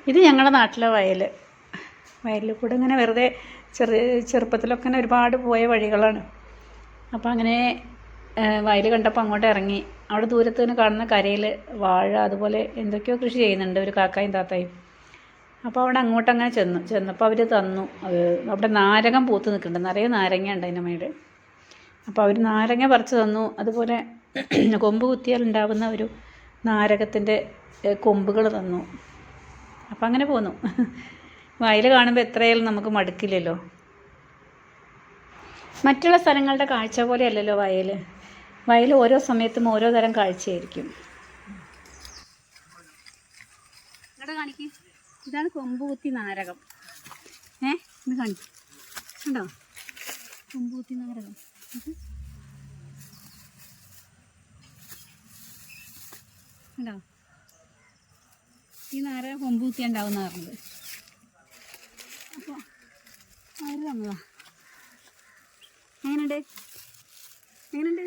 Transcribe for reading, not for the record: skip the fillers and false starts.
ഇത് ഞങ്ങളുടെ നാട്ടിലെ വയലിൽ കൂടെ ഇങ്ങനെ വെറുതെ ചെറുപ്പത്തിലൊക്കെ ഇങ്ങനെ ഒരുപാട് പോയ വഴികളാണ്. അപ്പോൾ അങ്ങനെ വയൽ കണ്ടപ്പോൾ അങ്ങോട്ട് ഇറങ്ങി. അവിടെ ദൂരത്ത് നിന്ന് കാണുന്ന കരയിൽ വാഴ അതുപോലെ എന്തൊക്കെയോ കൃഷി ചെയ്യുന്നുണ്ട് ഒരു കാക്കായും താത്തായും. അപ്പോൾ അവിടെ അങ്ങോട്ടങ്ങനെ ചെന്നപ്പോൾ അവർ തന്നു. അവിടെ നാരകം പൂത്ത് നിൽക്കുന്നുണ്ട്, നിറയെ നാരങ്ങ ഉണ്ട് അതിൻ്റെ മേലെ. അപ്പോൾ അവർ നാരങ്ങ പറിച്ച് തന്നു. അതുപോലെ കൊമ്പ് കുത്തിയാൽ ഉണ്ടാവുന്ന ഒരു നാരകത്തിൻ്റെ കൊമ്പുകൾ തന്നു. അപ്പം അങ്ങനെ പോന്നു. വയൽ കാണുമ്പോൾ എത്രയായാലും നമുക്ക് മടുക്കില്ലല്ലോ. മറ്റുള്ള സ്ഥലങ്ങളുടെ കാഴ്ച പോലെയല്ലല്ലോ വയൽ ഓരോ സമയത്തും ഓരോ തരം കാഴ്ചയായിരിക്കും. ഇവിടെ കാണിക്കും, ഇതാണ് കൊമ്പ് കുത്തി നാരകം. ഇത് കാണിക്കും, ഉണ്ടോ കൊമ്പ് കുത്തി നാരകം? ഉണ്ടോ? ഈ നാരകം കൊമ്പ് കുത്തിയാൽ ഉണ്ടാവുന്ന പറഞ്ഞത്. അപ്പോൾ ആര് തന്നതാ? എങ്ങനെയുണ്ട്?